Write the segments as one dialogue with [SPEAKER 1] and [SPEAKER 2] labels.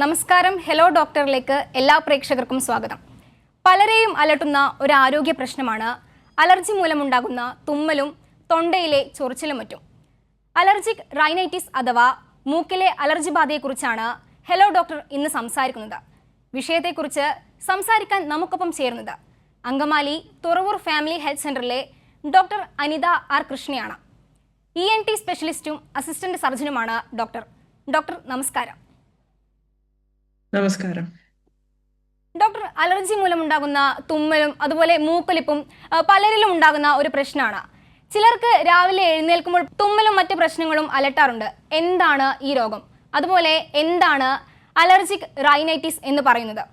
[SPEAKER 1] നമസ്കാരം. ഹലോ ഡോക്ടറിലേക്ക് എല്ലാ പ്രേക്ഷകർക്കും സ്വാഗതം. പലരെയും അലട്ടുന്ന ഒരു ആരോഗ്യ പ്രശ്നമാണ് അലർജി മൂലമുണ്ടാകുന്ന തുമ്മലും തൊണ്ടയിലെ ചൊറിച്ചിലും മറ്റും. അലർജിക് റൈനൈറ്റിസ് അഥവാ മൂക്കിലെ അലർജി ബാധയെക്കുറിച്ചാണ് ഹലോ ഡോക്ടർ ഇന്ന് സംസാരിക്കുന്നത്. വിഷയത്തെക്കുറിച്ച് സംസാരിക്കാൻ നമുക്കൊപ്പം ചേരുന്നത് അങ്കമാലി തുറവൂർ ഫാമിലി ഹെൽത്ത് സെന്ററിലെ ഡോക്ടർ അനിത ആർ കൃഷ്ണയാണ്. ENT സ്പെഷ്യലിസ്റ്റും അസിസ്റ്റന്റ് സർജനുമാണ് ഡോക്ടർ. ഡോക്ടർ നമസ്കാരം.
[SPEAKER 2] നമസ്കാരം
[SPEAKER 1] ഡോക്ടർ, അലർജി മൂലമുണ്ടാകുന്ന തുമ്മലും അതുപോലെ മൂക്കൊലിപ്പും പലരിലും ഉണ്ടാകുന്ന ഒരു പ്രശ്നമാണ്. ചിലർക്ക് രാവിലെ എഴുന്നേൽക്കുമ്പോൾ തുമ്മലും മറ്റ് പ്രശ്നങ്ങളും അലട്ടാറുണ്ട്. എന്താണ് ഈ രോഗം? അതുപോലെ എന്താണ് അലർജിക് റൈനൈറ്റിസ് എന്ന് പറയുന്നത്?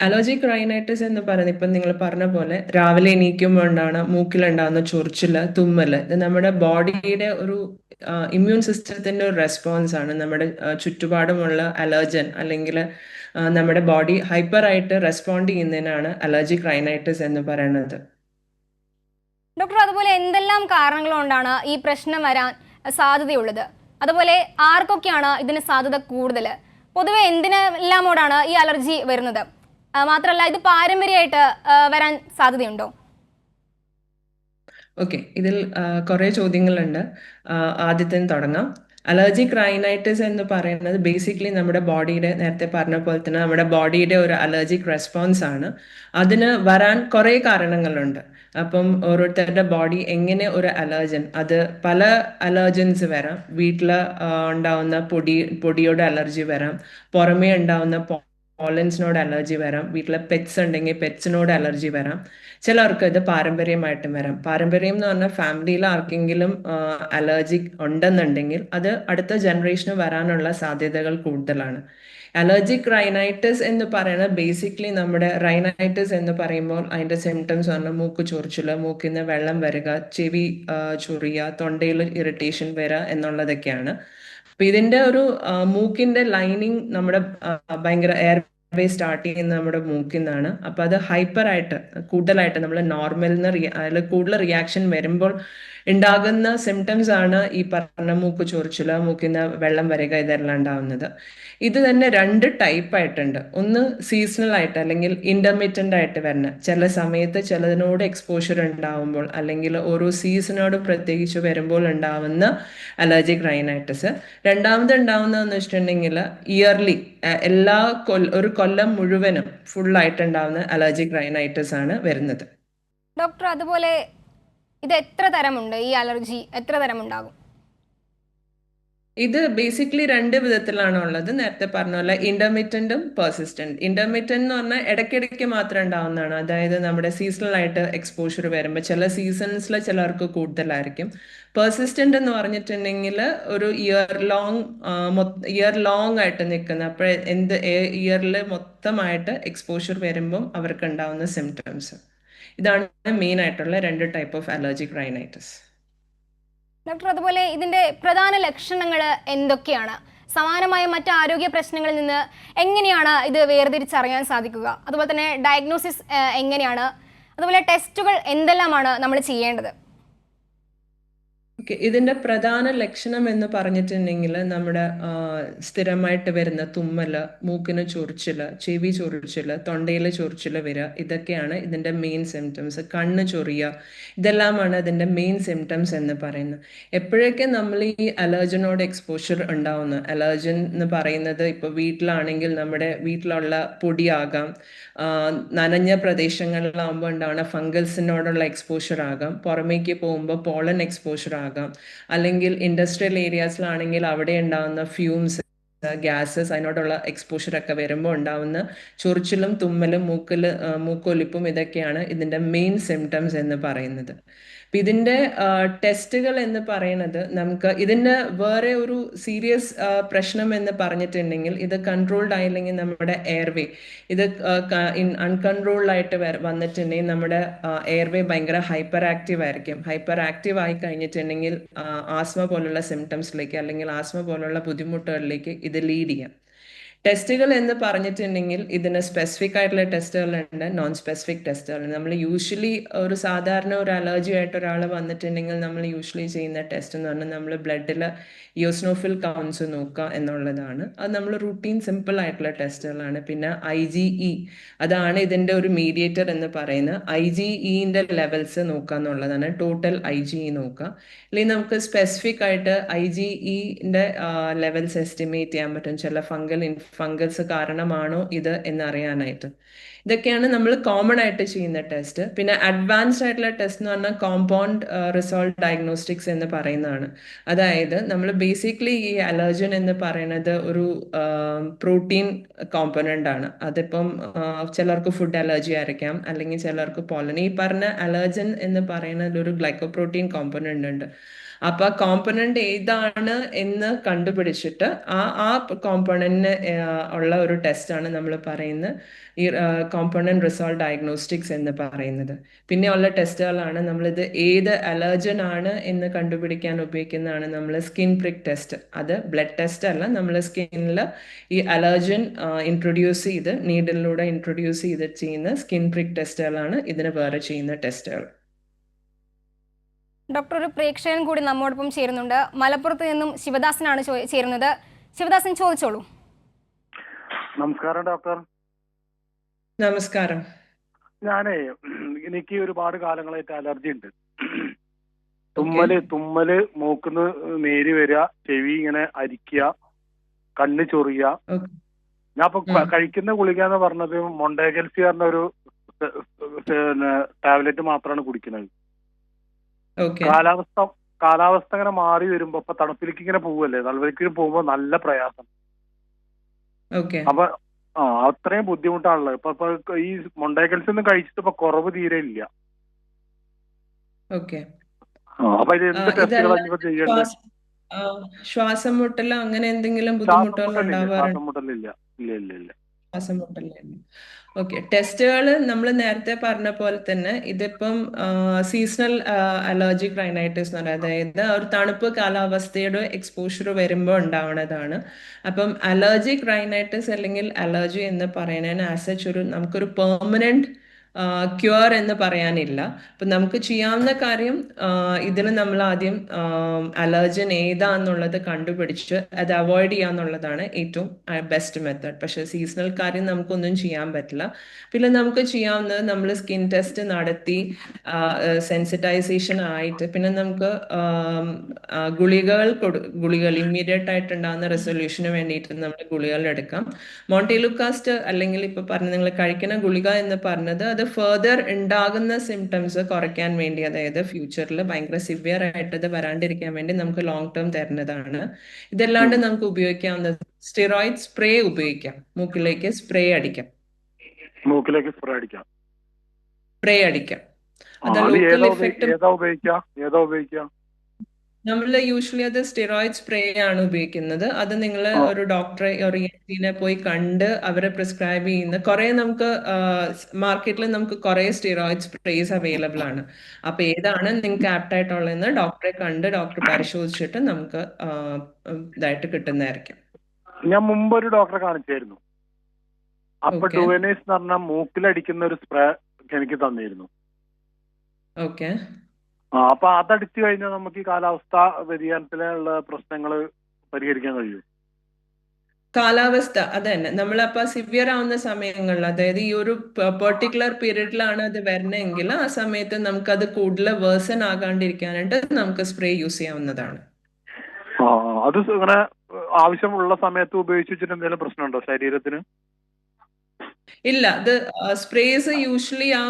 [SPEAKER 2] അലർജിക് റൈനൈറ്റിസ് എന്ന് പറയുന്നത് ഇപ്പം നിങ്ങൾ പറഞ്ഞ പോലെ രാവിലെ എണീക്കുമ്പോൾ ഉണ്ടാകുന്ന മൂക്കിലുണ്ടാകുന്ന ചൊറിച്ചില്, തുമ്മല്, ഇത് നമ്മുടെ ബോഡിയുടെ ഒരു ഇമ്മ്യൂൺ സിസ്റ്റത്തിന്റെ ഒരു റെസ്പോൺസ് ആണ്. നമ്മുടെ ചുറ്റുപാടുമുള്ള അലർജൻ അല്ലെങ്കിൽ നമ്മുടെ ബോഡി ഹൈപ്പർ ആയിട്ട് റെസ്പോണ്ട് ചെയ്യുന്നതിനാണ് അലർജിക് റൈനൈറ്റിസ് എന്ന് പറയുന്നത്.
[SPEAKER 1] ഡോക്ടർ, അതുപോലെ എന്തെല്ലാം കാരണങ്ങൾ കൊണ്ടാണ് ഈ പ്രശ്നം വരാൻ സാധ്യതയുള്ളത്? അതുപോലെ ആർക്കൊക്കെയാണ് ഇതിന് സാധ്യത കൂടുതൽ? പൊതുവെ എന്തിനെല്ലാമോടാണ് ഈ അലർജി വരുന്നത്? മാത്രമല്ല, ഇത് പാരമ്പര്യമായിട്ട് വരാൻ സാധ്യതയുണ്ടോ?
[SPEAKER 2] ഇതിൽ കുറെ ചോദ്യങ്ങളുണ്ട്. ആദ്യത്തിന് തുടങ്ങാം. അലർജിക് റൈനൈറ്റിസ് എന്ന് പറയുന്നത് ബേസിക്കലി നമ്മുടെ ബോഡിയുടെ, നേരത്തെ പറഞ്ഞ പോലെ തന്നെ നമ്മുടെ ബോഡിയുടെ ഒരു അലർജിക് റെസ്പോൺസ് ആണ്. അതിന് വരാൻ കുറേ കാരണങ്ങളുണ്ട്. അപ്പം ഓരോരുത്തരുടെ ബോഡി എങ്ങനെ ഒരു അലർജൻ, അത് പല അലർജൻസ് വരാം. വീട്ടിൽ ഉണ്ടാവുന്ന പൊടിയോട് അലർജി വരാം, പുറമേ ഉണ്ടാവുന്ന പോളൻസിനോട് അലർജി വരാം, വീട്ടിലെ പെറ്റ്സ് ഉണ്ടെങ്കിൽ പെറ്റ്സിനോട് അലർജി വരാം. ചിലർക്ക് ഇത് പാരമ്പര്യമായിട്ടും വരാം. പാരമ്പര്യം എന്ന് പറഞ്ഞാൽ ഫാമിലിയിൽ ആർക്കെങ്കിലും അലർജി ഉണ്ടെന്നുണ്ടെങ്കിൽ അത് അടുത്ത ജനറേഷന് വരാനുള്ള സാധ്യതകൾ കൂടുതലാണ്. അലർജിക് റൈനൈറ്റിസ് എന്ന് പറയുന്നത് ബേസിക്കലി നമ്മുടെ റൈനൈറ്റിസ് എന്ന് പറയുമ്പോൾ അതിന്റെ സിംറ്റംസ് പറഞ്ഞാൽ മൂക്ക് ചൊറിച്ചില്, മൂക്കിൽ നിന്ന് വെള്ളം വരിക, ചെവി ചൊറിയ, തൊണ്ടയിൽ ഇറിറ്റേഷൻ വരിക എന്നുള്ളതൊക്കെയാണ്. അപ്പൊ ഇതിന്റെ ഒരു മൂക്കിന്റെ ലൈനിങ് നമ്മുടെ ഭയങ്കര എയർവേ സ്റ്റാർട്ട് ചെയ്യുന്ന നമ്മുടെ മൂക്കിൽ നിന്നാണ്. അപ്പൊ അത് ഹൈപ്പർ ആയിട്ട് കൂടുതലായിട്ട് നമ്മൾ നോർമലിന് അതിൽ കൂടുതൽ റിയാക്ഷൻ വരുമ്പോൾ ഉണ്ടാകുന്ന സിംറ്റംസ് ആണ് ഈ പറഞ്ഞ മൂക്ക് ചൊറിച്ചില്, മൂക്കിൽ നിന്ന് വെള്ളം വരിക, ഇതെല്ലാം ഉണ്ടാവുന്നത്. ഇത് തന്നെ രണ്ട് ടൈപ്പ് ആയിട്ടുണ്ട്. ഒന്ന് സീസണൽ ആയിട്ട് അല്ലെങ്കിൽ ഇന്റർമീഡിയന്റ് ആയിട്ട് വരുന്ന, ചില സമയത്ത് ചിലതിനോട് എക്സ്പോഷർ ഉണ്ടാവുമ്പോൾ അല്ലെങ്കിൽ ഓരോ സീസണോട് പ്രത്യേകിച്ച് വരുമ്പോൾ ഉണ്ടാവുന്ന അലർജിക് റൈനൈറ്റിസ്. രണ്ടാമത് ഉണ്ടാവുന്നതെന്ന് വെച്ചിട്ടുണ്ടെങ്കിൽ ഇയർലി ഒരു കൊല്ലം മുഴുവനും ഫുള്ളായിട്ട് ഉണ്ടാവുന്ന അലർജിക് റൈനൈറ്റിസ് ആണ് വരുന്നത്.
[SPEAKER 1] ഡോക്ടർ, അതുപോലെ ഇത് എത്ര തരമുണ്ട്? ഈ അലർജി എത്ര തരമുണ്ടാകും?
[SPEAKER 2] ഇത് ബേസിക്കലി രണ്ട് വിധത്തിലാണ് ഉള്ളത്. നേരത്തെ പറഞ്ഞ പോലെ ഇന്റർമീഡിയന്റും പെർസിസ്റ്റന്റ്. ഇന്റർമീഡിയന്റ് എന്ന് പറഞ്ഞാൽ ഇടയ്ക്കിടയ്ക്ക് മാത്രം ഉണ്ടാവുന്നതാണ്. അതായത് നമ്മുടെ സീസണൽ ആയിട്ട് എക്സ്പോഷർ വരുമ്പോൾ ചില സീസൺസിൽ ചിലർക്ക് കൂടുതലായിരിക്കും. പെർസിസ്റ്റന്റ് എന്ന് പറഞ്ഞിട്ടുണ്ടെങ്കിൽ ഒരു ഇയർ ലോങ് ആയിട്ട് നിൽക്കുന്ന, അപ്പോൾ ഇയറിൽ മൊത്തമായിട്ട് എക്സ്പോഷർ വരുമ്പം അവർക്ക് ഉണ്ടാവുന്ന സിംറ്റംസ്. ഇതാണ് മെയിൻ ആയിട്ടുള്ള രണ്ട് type of allergic rhinitis.
[SPEAKER 1] Doctor, അതുപോലെ ഇതിന്റെ പ്രധാന ലക്ഷണങ്ങൾ എന്തൊക്കെയാണ്? സമാനമായ മറ്റ് ആരോഗ്യ പ്രശ്നങ്ങളിൽ നിന്ന് എങ്ങനെയാണ് ഇത് വേർതിരിച്ചറിയാൻ സാധിക്കുക? അതുപോലെ തന്നെ ഡയഗ്നോസിസ് എങ്ങനെയാണ്? അതുപോലെ ടെസ്റ്റുകൾ എന്തെല്ലാമാണ് നമ്മൾ ചെയ്യേണ്ടത്?
[SPEAKER 2] ഇതിന്റെ പ്രധാന ലക്ഷണം എന്ന് പറഞ്ഞിട്ടുണ്ടെങ്കിൽ നമ്മുടെ സ്ഥിരമായിട്ട് വരുന്ന തുമ്മല്, മൂക്കിന് ചൊറിച്ചില്, ചെവി ചൊറിച്ചില്, തൊണ്ടയില് ചൊറിച്ചില് വരിക, ഇതൊക്കെയാണ് ഇതിന്റെ മെയിൻ സിംറ്റംസ്. കണ്ണ് ചൊറിയ, ഇതെല്ലാമാണ് ഇതിന്റെ മെയിൻ സിംറ്റംസ് എന്ന് പറയുന്നത്. എപ്പോഴൊക്കെ നമ്മൾ ഈ അലർജനോട് എക്സ്പോഷർ ഉണ്ടാവുന്ന, അലർജൻ എന്ന് പറയുന്നത് ഇപ്പൊ വീട്ടിലാണെങ്കിൽ നമ്മുടെ വീട്ടിലുള്ള പൊടിയാകാം, നനഞ്ഞ പ്രദേശങ്ങളിലാവുമ്പോൾ ഉണ്ടാവുന്ന ഫംഗൽസിനോടുള്ള എക്സ്പോഷർ ആകാം, പുറമേക്ക് പോകുമ്പോൾ പോളൻ എക്സ്പോഷർ ആകാം, അല്ലെങ്കിൽ ഇൻഡസ്ട്രിയൽ ഏരിയാസിലാണെങ്കിൽ അവിടെ ഉണ്ടാകുന്ന ഫ്യൂംസ്, ഗ്യാസസ്, അതിനോടുള്ള എക്സ്പോഷർ ഒക്കെ വരുമ്പോൾ ഉണ്ടാവുന്ന ചൊറിച്ചിലും തുമ്മലും മൂക്കൊലിപ്പും ഇതൊക്കെയാണ് ഇതിന്റെ മെയിൻ സിംറ്റംസ് എന്ന് പറയുന്നത്. ഇതിന്റെ ടെസ്റ്റുകൾ എന്ന് പറയുന്നത്, നമുക്ക് ഇതിന്റെ വേറെ ഒരു സീരിയസ് പ്രശ്നം എന്ന് പറഞ്ഞിട്ടുണ്ടെങ്കിൽ, ഇത് കൺട്രോൾഡ് ആയില്ലെങ്കിൽ നമ്മുടെ എയർവേ, ഇത് അൺകൺട്രോൾഡ് ആയിട്ട് വന്നിട്ടുണ്ടെങ്കിൽ നമ്മുടെ എയർവേ ഭയങ്കര ഹൈപ്പർ ആക്റ്റീവ് ആയിരിക്കും. ഹൈപ്പർ ആക്റ്റീവ് ആയി കഴിഞ്ഞിട്ടുണ്ടെങ്കിൽ ആസ്മ പോലുള്ള സിംറ്റംസിലേക്ക് അല്ലെങ്കിൽ ആസ്മ പോലുള്ള ബുദ്ധിമുട്ടുകളിലേക്ക് ഇത് ലീഡ് ചെയ്യാം. ടെസ്റ്റുകൾ എന്ന് പറഞ്ഞിട്ടുണ്ടെങ്കിൽ ഇതിന് സ്പെസിഫിക് ആയിട്ടുള്ള ടെസ്റ്റുകളുണ്ട്, നോൺ സ്പെസിഫിക് ടെസ്റ്റുകളുണ്ട്. നമ്മൾ യൂഷ്വലി ഒരു സാധാരണ ഒരു അലർജി ആയിട്ട് ഒരാൾ വന്നിട്ടുണ്ടെങ്കിൽ നമ്മൾ യൂഷ്വലി ചെയ്യുന്ന ടെസ്റ്റ് എന്ന് പറഞ്ഞാൽ നമ്മൾ ബ്ലഡിൽ യോസ്നോഫിൽ കൗണ്ട്സ് നോക്കുക എന്നുള്ളതാണ്. അത് നമ്മൾ റൂട്ടീൻ സിമ്പിൾ ആയിട്ടുള്ള ടെസ്റ്റുകളാണ്. പിന്നെ IgE, അതാണ് ഇതിൻ്റെ ഒരു മീഡിയേറ്റർ എന്ന് പറയുന്നത്. IgEൻ്റെ ലെവൽസ് നോക്കുക എന്നുള്ളതാണ്, ടോട്ടൽ IgE നോക്കുക. അല്ലെങ്കിൽ നമുക്ക് സ്പെസിഫിക് ആയിട്ട് IgEൻ്റെ ലെവൽസ് എസ്റ്റിമേറ്റ് ചെയ്യാൻ പറ്റും, ചില ഫംഗൽസ് കാരണമാണോ ഇത് എന്നറിയാനായിട്ട്. ഇതൊക്കെയാണ് നമ്മൾ കോമൺ ആയിട്ട് ചെയ്യുന്ന ടെസ്റ്റ്. പിന്നെ അഡ്വാൻസ്ഡ് ആയിട്ടുള്ള ടെസ്റ്റ് എന്ന് പറഞ്ഞാൽ കോമ്പൗണ്ട് റിസോൾവ് ഡയഗ്നോസ്റ്റിക്സ് എന്ന് പറയുന്നതാണ്. അതായത് നമ്മൾ ബേസിക്കലി ഈ അലർജൻ എന്ന് പറയുന്നത് ഒരു പ്രോട്ടീൻ കോമ്പണന്റ് ആണ്. അതിപ്പം ചിലർക്ക് ഫുഡ് അലർജി ആയിരിക്കാം, അല്ലെങ്കിൽ ചിലർക്ക് പോളൻ. ഈ പറഞ്ഞ അലർജൻ എന്ന് പറയുന്നത് ഒരു ഗ്ലൈക്കോപ്രോട്ടീൻ കോമ്പണന്റ് ഉണ്ട്. അപ്പൊ കോമ്പണന്റ് ഏതാണ് എന്ന് കണ്ടുപിടിച്ചിട്ട് ആ കോമ്പണന്റിന് ഉള്ള ഒരു ടെസ്റ്റാണ് നമ്മൾ പറയുന്നത് ഈ കോമ്പണന്റ് റിസോൾവ് ഡയഗ്നോസ്റ്റിക്സ് എന്ന് പറയുന്നത്. പിന്നെ ഉള്ള ടെസ്റ്റുകളാണ് നമ്മളിത് ഏത് അലർജൻ ആണ് എന്ന് കണ്ടുപിടിക്കാൻ ഉപയോഗിക്കുന്നതാണ് നമ്മൾ സ്കിൻ പ്രിക് ടെസ്റ്റ്. അത് ബ്ലഡ് ടെസ്റ്റ് അല്ല, നമ്മൾ സ്കിന്നിൽ ഈ അലർജൻ ഇൻട്രൊഡ്യൂസ് ചെയ്ത് നീഡിലൂടെ ഇൻട്രൊഡ്യൂസ് ചെയ്ത് ചെയ്യുന്ന സ്കിൻ പ്രിക് ടെസ്റ്റുകളാണ് ഇതിന് വേറെ ചെയ്യുന്ന ടെസ്റ്റുകൾ.
[SPEAKER 1] ഡോക്ടർ, ഒരു പ്രേക്ഷകൻ കൂടി നമ്മോടൊപ്പം ചേരുന്നുണ്ട്. മലപ്പുറത്ത് നിന്നും ശിവദാസനാണ് ചേരുന്നത്. ശിവദാസൻ, ചോദിച്ചോളൂ.
[SPEAKER 3] നമസ്കാരം ഡോക്ടർ.
[SPEAKER 2] നമസ്കാരം.
[SPEAKER 3] എനിക്ക് ഒരുപാട് കാലങ്ങളായിട്ട് അലർജി ഉണ്ട്. തുമ്മല് മൂക്കുന്ന് നീര് വരിക, ചെവി ഇങ്ങനെ അരിക്കുക, കണ്ണ് ചൊറിയ. ഞാൻ ഇപ്പൊ കഴിക്കുന്ന ഗുളിക എന്ന് പറഞ്ഞത് മൊണ്ടേഗൽസി പറഞ്ഞ ഒരു ടാബ്ലറ്റ് മാത്രമാണ് കുടിക്കുന്നത്. കാലാവസ്ഥ ഇങ്ങനെ മാറി വരുമ്പോ ഇപ്പൊ തണുപ്പിലേക്ക് ഇങ്ങനെ പോവല്ലേ, തണുപ്പിലേക്ക് പോകുമ്പോ നല്ല പ്രയാസം. അപ്പൊ അത്രയും ബുദ്ധിമുട്ടാണല്ലോ. ഇപ്പൊ ഈ മൊണ്ടേഗൽസ് ഒന്നും കഴിച്ചിട്ട് ഇപ്പൊ കുറവ് തീരെ ഇല്ല. അപ്പൊ ഇത് എന്ത് ടെസ്റ്റുകളാണ് ചെയ്യേണ്ടത്?
[SPEAKER 2] ശ്വാസം മുട്ടലോ അങ്ങനെ എന്തെങ്കിലും ബുദ്ധിമുട്ടുകൾ
[SPEAKER 3] ശ്വാസമുട്ടലില്ല.
[SPEAKER 2] ഓക്കെ, ടെസ്റ്റുകൾ നമ്മൾ നേരത്തെ പറഞ്ഞ പോലെ തന്നെ ഇതിപ്പം സീസണൽ അലർജിക് റൈനൈറ്റിസ് എന്ന് പറയുന്നത്, അതായത് ഒരു തണുപ്പ് കാലാവസ്ഥയുടെ എക്സ്പോഷർ വരുമ്പോൾ ഉണ്ടാവുന്നതാണ്. അപ്പം അലർജിക് റൈനൈറ്റിസ് അല്ലെങ്കിൽ അലർജി എന്ന് പറയുന്നതിന് ആസ് സച്ച് നമുക്കൊരു പെർമനന്റ് ക്യൂർ എന്ന് പറയാനില്ല. അപ്പം നമുക്ക് ചെയ്യാവുന്ന കാര്യം ഇതിന് നമ്മൾ ആദ്യം അലർജൻ ഏതാന്നുള്ളത് കണ്ടുപിടിച്ച് അത് അവോയ്ഡ് ചെയ്യാന്നുള്ളതാണ് ഏറ്റവും ബെസ്റ്റ് മെത്തേഡ്. പക്ഷെ സീസണൽ കാര്യം നമുക്കൊന്നും ചെയ്യാൻ പറ്റില്ല. പിന്നെ നമുക്ക് ചെയ്യാവുന്നത് നമ്മൾ സ്കിൻ ടെസ്റ്റ് നടത്തി സെൻസിറ്റൈസേഷൻ ആയിട്ട് പിന്നെ നമുക്ക് ഗുളികൾ ഇമ്മീഡിയറ്റ് ആയിട്ട് ഉണ്ടാകുന്ന റെസൊല്യൂഷന് വേണ്ടിയിട്ട് നമ്മൾ ഗുളികൾ എടുക്കാം. മോണ്ടിലുക്കാസ്റ്റ് അല്ലെങ്കിൽ ഇപ്പൊ പറഞ്ഞ നിങ്ങൾ കഴിക്കുന്ന ഗുളിക എന്ന് പറഞ്ഞത് അത് ഫെർദർ ഉണ്ടാകുന്ന സിംറ്റംസ് കുറയ്ക്കാൻ വേണ്ടി, അതായത് ഫ്യൂച്ചറിൽ ഭയങ്കര സിവിയർ ആയിട്ട് ഇത് വരാണ്ടിരിക്കാൻ വേണ്ടി നമുക്ക് ലോങ് ടേം തരുന്നതാണ്. ഇതല്ലാണ്ട് നമുക്ക് ഉപയോഗിക്കാവുന്ന സ്റ്റിറോയിഡ് സ്പ്രേ ഉപയോഗിക്കാം. മൂക്കിലേക്ക് സ്പ്രേ അടിക്കാം. അത് ലോക്കൽ ഇഫക്റ്റ്. നമ്മൾ യൂഷ്വലി അത് സ്റ്റിറോയിഡ് സ്പ്രേ ആണ് ഉപയോഗിക്കുന്നത്. അത് നിങ്ങൾ ഒരു ഡോക്ടറെ നെ പോയി കണ്ട് അവരെ പ്രിസ്ക്രൈബ് ചെയ്യുന്ന കുറെ നമുക്ക് മാർക്കറ്റിൽ നമുക്ക് കുറെ സ്റ്റിറോയിഡ് സ്പ്രേസ് അവൈലബിൾ ആണ്. അപ്പൊ ഏതാണ് നിങ്ങൾക്ക് ആപ്റ്റ് ആയിട്ടുള്ളതെന്ന് ഡോക്ടറെ കണ്ട് ഡോക്ടർ പരിശോധിച്ചിട്ട് നമുക്ക് ഇതായിട്ട് കിട്ടുന്നതായിരിക്കും.
[SPEAKER 3] ഞാൻ മുമ്പ് ഒരു ഡോക്ടറെ കാണിച്ചായിരുന്നു. അപ്പൊ ഡുവനേസ് എന്ന് പറഞ്ഞ മൂക്കിലടിക്കുന്ന ഒരു സ്പ്രേ എനിക്ക് തന്നിരുന്നു. അപ്പൊ അതടിച്ചു കഴിഞ്ഞാൽ നമുക്ക് ഈ കാലാവസ്ഥ വ്യതിയാനത്തിലുള്ള പ്രശ്നങ്ങൾ പരിഹരിക്കാൻ കഴിയും.
[SPEAKER 2] കാലാവസ്ഥ അത് തന്നെ നമ്മളപ്പോ സിവിയർ ആവുന്ന സമയങ്ങളിൽ, അതായത് ഈ ഒരു പെർട്ടിക്കുലർ പീരീഡിലാണ് അത് വരണമെങ്കിൽ ആ സമയത്ത് നമുക്ക് അത് കൂടുതൽ വേഴ്സൺ ആകാണ്ടിരിക്കാനായിട്ട് നമുക്ക് സ്പ്രേ യൂസ് ചെയ്യാവുന്നതാണ്.
[SPEAKER 3] അത് ഇങ്ങനെ ആവശ്യമുള്ള സമയത്ത് ഉപയോഗിച്ച് വെച്ചിട്ട് എന്തെങ്കിലും പ്രശ്നമുണ്ടോ ശരീരത്തിന്?
[SPEAKER 2] ഇല്ല, അത് സ്പ്രേസ് യൂഷ്വലി ആ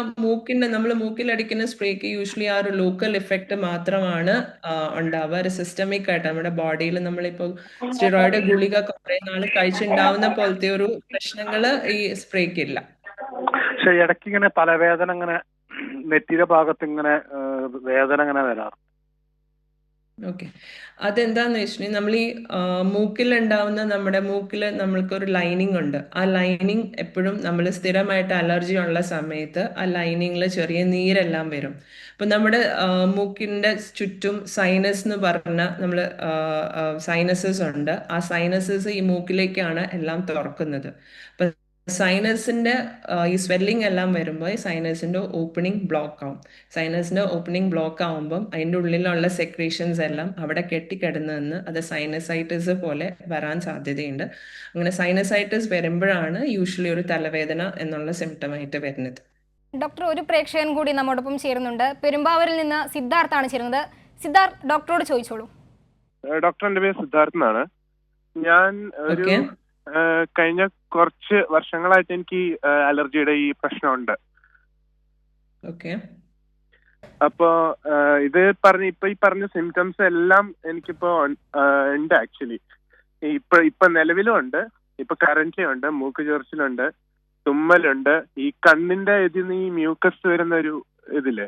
[SPEAKER 2] നമ്മൾ മൂക്കിലടിക്കുന്ന സ്പ്രേക്ക് യൂഷ്വലി ആ ഒരു ലോക്കൽ ഇഫക്റ്റ് മാത്രമാണ് ഉണ്ടാവുക. ഒരു സിസ്റ്റമിക് ആയിട്ട് നമ്മുടെ ബോഡിയിൽ നമ്മളിപ്പോ സ്റ്റിറോയിഡ് ഗുളിക കുറെ നാൾ കഴിച്ചുണ്ടാവുന്ന പോലത്തെ ഒരു പ്രശ്നങ്ങള് ഈ സ്പ്രേക്ക് ഇല്ല.
[SPEAKER 3] പക്ഷെ ഇടയ്ക്ക് ഇങ്ങനെ തലവേദന, ഇങ്ങനെ നെറ്റിയുടെ ഭാഗത്ത് ഇങ്ങനെ വേദന ഇങ്ങനെ വരാറ്.
[SPEAKER 2] ഓക്കെ, അതെന്താന്ന് വെച്ചിട്ടുണ്ടെങ്കിൽ നമ്മൾ ഈ മൂക്കിലുണ്ടാവുന്ന നമ്മുടെ മൂക്കിൽ നമ്മൾക്കൊരു ലൈനിങ് ഉണ്ട്. ആ ലൈനിങ് എപ്പോഴും നമ്മൾ സ്ഥിരമായിട്ട് അലർജി ഉള്ള സമയത്ത് ആ ലൈനിങ്ങിൽ ചെറിയ നീരെല്ലാം വരും. അപ്പം നമ്മുടെ മൂക്കിൻ്റെ ചുറ്റും സൈനസ് എന്ന് പറഞ്ഞ നമ്മൾ സൈനസസ് ഉണ്ട്. ആ സൈനസസ് ഈ മൂക്കിലേക്കാണ് എല്ലാം തുറക്കുന്നത്. അപ്പം സൈനസിന്റെ ഈ സ്വെല്ലിംഗ് എല്ലാം വരുമ്പോൾ സൈനസിന്റെ ഓപ്പണിംഗ് ബ്ലോക്ക് ആവും. സൈനസിന്റെ ഓപ്പണിംഗ് ബ്ലോക്ക് ആവുമ്പം അതിൻ്റെ ഉള്ളിലുള്ള സെക്രീഷൻസ് എല്ലാം അവിടെ കെട്ടിക്കിടന്ന് നിന്ന് അത് സൈനസൈറ്റിസ് പോലെ വരാൻ സാധ്യതയുണ്ട്. അങ്ങനെ സൈനസൈറ്റിസ് വരുമ്പോഴാണ് യൂഷ്വലി ഒരു തലവേദന എന്നുള്ള സിംറ്റമായിട്ട് വരുന്നത്.
[SPEAKER 1] ഡോക്ടർ, ഒരു പ്രേക്ഷകൻ കൂടി നമ്മോടൊപ്പം ചേരുന്നുണ്ട്. പെരുമ്പാവൂരിൽ നിന്ന് സിദ്ധാർത്ഥാണ് ചേരുന്നത്. സിദ്ധാർത്ഥ്, ഡോക്ടറോട് ചോദിച്ചോളൂ.
[SPEAKER 4] ഡോക്ടർ, എൻ്റെ പേര് സിദ്ധാർത്ഥ് എന്നാണ്. ഞാൻ ഒരു
[SPEAKER 2] ഓക്കെ
[SPEAKER 4] കഴിഞ്ഞ കുറച്ച് വർഷങ്ങളായിട്ട് എനിക്ക് അലർജിയുടെ ഈ പ്രശ്നമുണ്ട്.
[SPEAKER 2] ഓക്കെ
[SPEAKER 4] അപ്പോ ഇത് ഈ പറഞ്ഞ സിംറ്റംസ് എല്ലാം എനിക്കിപ്പോ ഉണ്ട്. ആക്ച്വലി ഇപ്പൊ നിലവിലും ഉണ്ട്. ഇപ്പൊ കറന്റ്ലി ഉണ്ട്. മൂക്ക് ചൊറിച്ചിലുണ്ട്, തുമ്മലുണ്ട്. ഈ കണ്ണിന്റെ ഇതിന്ന് ഈ മ്യൂക്കസ് വരുന്ന ഒരു ഇതില്,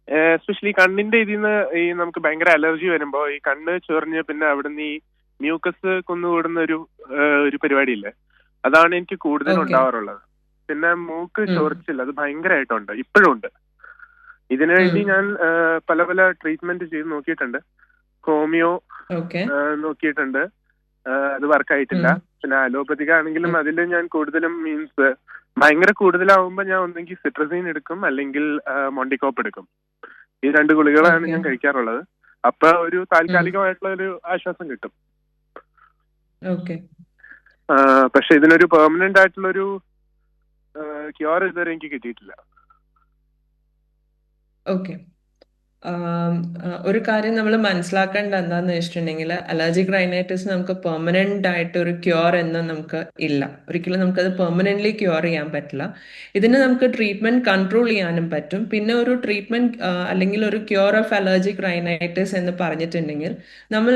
[SPEAKER 4] എസ്പെഷ്യലി കണ്ണിന്റെ ഇതിന്ന് ഈ നമുക്ക് ഭയങ്കര അലർജി വരുമ്പോ ഈ കണ്ണ് ചൊറിഞ്ഞ് പിന്നെ അവിടുന്ന് ഈ മ്യൂക്കസ് കുന്നുകൂടുന്ന ഒരു പരിപാടിയില്ലേ, അതാണ് എനിക്ക് കൂടുതലും ഉണ്ടാവാറുള്ളത്. പിന്നെ മൂക്ക് ചൊറിച്ചിൽ അത് ഭയങ്കരമായിട്ടുണ്ട്, ഇപ്പോഴും ഉണ്ട്. ഇതിനുവേണ്ടി ഞാൻ പല പല ട്രീറ്റ്മെന്റ് ചെയ്ത് നോക്കിയിട്ടുണ്ട്. ഹോമിയോ നോക്കിയിട്ടുണ്ട്, അത് വർക്കായിട്ടില്ല. പിന്നെ അലോപ്പതിക് ആണെങ്കിലും അതിൽ ഞാൻ കൂടുതലും മീൻസ് ഭയങ്കര കൂടുതലാവുമ്പോ ഞാൻ ഒന്നെങ്കിൽ സിട്രസീൻ എടുക്കും അല്ലെങ്കിൽ മൊണ്ടിക്കോപ്പ് എടുക്കും. ഈ 2 ഗുളികളാണ് ഞാൻ കഴിക്കാറുള്ളത്. അപ്പൊ ഒരു താൽക്കാലികമായിട്ടുള്ള ഒരു ആശ്വാസം കിട്ടും. പക്ഷെ ഇതിനൊരു പെർമനന്റ് ആയിട്ടുള്ളൊരു ക്യൂർ ഇതുവരെ എനിക്ക് കിട്ടിയിട്ടില്ല.
[SPEAKER 2] ഓക്കെ, ഒരു കാര്യം നമ്മൾ മനസ്സിലാക്കേണ്ട എന്താന്ന് വെച്ചിട്ടുണ്ടെങ്കിൽ അലർജിക് റൈനൈറ്റിസ് നമുക്ക് പെർമനന്റ് ആയിട്ട് ഒരു ക്യൂർ എന്ന് നമുക്ക് ഇല്ല. ഒരിക്കലും നമുക്കത് പെർമനന്റ്ലി ക്യൂർ ചെയ്യാൻ പറ്റില്ല. ഇതിന് നമുക്ക് ട്രീറ്റ്മെന്റ് കൺട്രോൾ ചെയ്യാനും പറ്റും. പിന്നെ ഒരു ട്രീറ്റ്മെന്റ് അല്ലെങ്കിൽ ഒരു ക്യൂർ ഓഫ് അലർജിക് റൈനൈറ്റിസ് എന്ന് പറഞ്ഞിട്ടുണ്ടെങ്കിൽ നമ്മൾ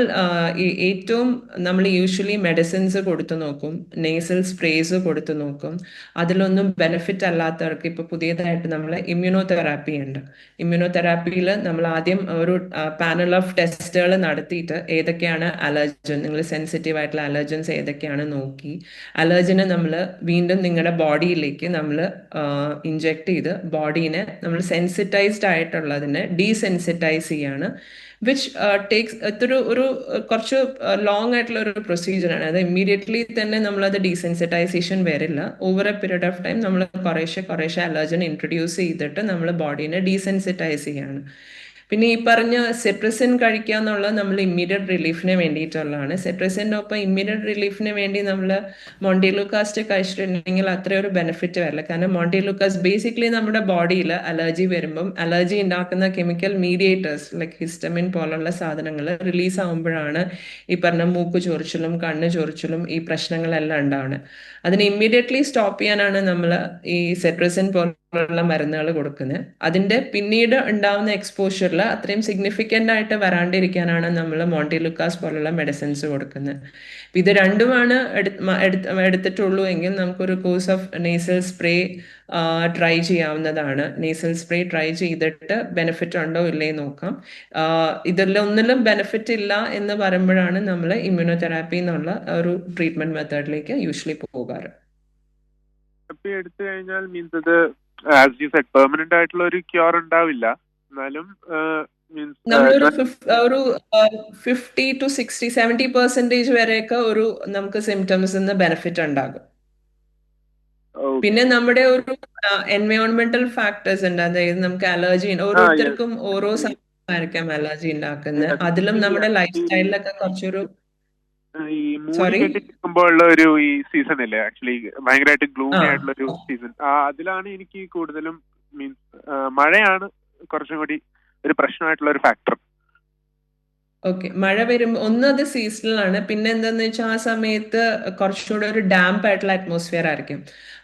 [SPEAKER 2] നമ്മൾ യൂഷ്വലി മെഡിസിൻസ് കൊടുത്തു നോക്കും, നേസൽ സ്പ്രേസ് കൊടുത്തു നോക്കും. അതിലൊന്നും ബെനിഫിറ്റ് അല്ലാത്തവർക്ക് ഇപ്പോൾ പുതിയതായിട്ട് നമ്മൾ ഇമ്മ്യൂണോതെറാപ്പി ഉണ്ട്. ഇമ്മ്യൂണോതെറാപ്പിയിൽ നമ്മൾ ആദ്യം ഒരു പാനൽ ഓഫ് ടെസ്റ്റുകൾ നടത്തിയിട്ട് ഏതൊക്കെയാണ് അലർജൻ, നിങ്ങൾ സെൻസിറ്റീവ് ആയിട്ടുള്ള അലർജൻസ് ഏതൊക്കെയാണ് നോക്കി അലർജനെ നമ്മൾ വീണ്ടും നിങ്ങളുടെ ബോഡിയിലേക്ക് നമ്മൾ ഇഞ്ചെക്ട് ചെയ്ത് ബോഡീനെ നമ്മൾ സെൻസിറ്റൈസ്ഡ് ആയിട്ടുള്ളതിനെ ഡീസെൻസിറ്റൈസ് ചെയ്യാണ്. വിച്ച് ടേക്സ് ഒരു കുറച്ച് ലോങ് ആയിട്ടുള്ള ഒരു പ്രൊസീജിയറാണ്. അത് ഇമ്മീഡിയറ്റ്ലി തന്നെ നമ്മളത് ഡീസെൻസിറ്റൈസേഷൻ വരില്ല. Over A period of time നമ്മൾ കുറേശ്ശെ അലർജൻ ഇൻട്രൊഡ്യൂസ് ചെയ്തിട്ട് നമ്മൾ ബോഡീനെ ഡീസെൻസിറ്റൈസ് ചെയ്യാണ്. പിന്നെ ഈ പറഞ്ഞ സെട്രസിൻ കഴിക്കുക എന്നുള്ളത് നമ്മൾ ഇമ്മീഡിയറ്റ് റിലീഫിന് വേണ്ടിയിട്ടുള്ളതാണ്. സെട്രസിൻ്റെ ഒപ്പം ഇമ്മീഡിയറ്റ് റിലീഫിന് വേണ്ടി നമ്മൾ മോണ്ടിലൂക്കാസ്റ്റ് കഴിച്ചിട്ടുണ്ടെങ്കിൽ അത്ര ഒരു ബെനിഫിറ്റ് വരില്ല. കാരണം മോണ്ടിലൂക്കാസ് ബേസിക്കലി നമ്മുടെ ബോഡിയിൽ അലർജി വരുമ്പം അലർജി ഉണ്ടാക്കുന്ന കെമിക്കൽ മീഡിയേറ്റേഴ്സ് ലൈക്ക് ഹിസ്റ്റമിൻ പോലുള്ള സാധനങ്ങൾ റിലീസ് ആകുമ്പോഴാണ് ഈ പറഞ്ഞ മൂക്ക് ചൊറിച്ചിലും കണ്ണ് ചൊറിച്ചിലും ഈ പ്രശ്നങ്ങളെല്ലാം ഉണ്ടാവുന്നത്. അതിന് ഇമ്മീഡിയറ്റ്ലി സ്റ്റോപ്പ് ചെയ്യാനാണ് നമ്മൾ ഈ സെട്രസിൻ പോലുള്ള മരുന്നുകൾ കൊടുക്കുന്നത്. അതിൻ്റെ പിന്നീട് ഉണ്ടാവുന്ന എക്സ്പോഷറിൽ അത്രയും സിഗ്നിഫിക്കൻ്റ് ആയിട്ട് വരാണ്ടിരിക്കാനാണ് നമ്മൾ മോണ്ടിലൂക്കാസ് പോലുള്ള മെഡിസിൻസ് കൊടുക്കുന്നത്. ഇത് രണ്ടുമാണ് എടുത്തിട്ടുള്ളൂ എങ്കിൽ നമുക്കൊരു course of nasal spray try ചെയ്യാവുന്നതാണ്. നേസൽ സ്പ്രേ ട്രൈ ചെയ്തിട്ട് ബെനിഫിറ്റ് ഉണ്ടോ ഇല്ലേ നോക്കാം. ഒന്നിലും ബെനിഫിറ്റ് ഇല്ല എന്ന് പറയുമ്പോഴാണ് നമ്മൾ ഇമ്മ്യൂണോതെറാപ്പി എന്നുള്ള ഒരു ട്രീറ്റ്മെന്റ് മെത്തേഡിലേക്ക് യൂഷ്വലി പോകാറ്.
[SPEAKER 4] എടുത്തു കഴിഞ്ഞാൽ മീൻസ് ഇത് ആസ് യു സെഡ് പെർമനന്റ് ആയിട്ടുള്ള ഒരു ക്യൂർ ഉണ്ടാവില്ല. എന്നാലും
[SPEAKER 2] നമ്മളൊരു 50 to 60, 70% വരെയൊക്കെ ഒരു നമുക്ക് സിംറ്റംസ് ബെനിഫിറ്റ് ഉണ്ടാകും. പിന്നെ നമ്മുടെ ഒരു എൻവയോൺമെന്റൽ ഫാക്ടേഴ്സ് ഉണ്ട്. അതായത് നമുക്ക് അലർജി ഓരോരുത്തർക്കും ഓരോ സമയമായിരിക്കാം അലർജി ഉണ്ടാക്കുന്നത്. അതിലും നമ്മുടെ ലൈഫ് സ്റ്റൈലിലൊക്കെ കുറച്ചൊരു
[SPEAKER 4] ഈ മൂടിക്കെട്ടിരിക്കുമ്പോഴുള്ള ഒരു ഈ സീസൺ അല്ലേ ആക്ച്വലി ഭയങ്കരമായിട്ട് ഗ്ലൂമി ആയിട്ടുള്ള ഒരു സീസൺ. അതിലാണ് എനിക്ക് കൂടുതലും മീൻസ് മഴയാണ് കുറച്ചും കൂടി ഒരു പ്രശ്നമായിട്ടുള്ള ഒരു ഫാക്ടർ.
[SPEAKER 2] ഓക്കെ, മഴ വരുമ്പോൾ ഒന്നത് സീസണലാണ്. പിന്നെ എന്താന്ന് വെച്ചാൽ ആ സമയത്ത് കുറച്ചുകൂടെ ഒരു ഡാംപ് ആയിട്ടുള്ള അറ്റ്മോസ്ഫിയർ ആയിരിക്കും.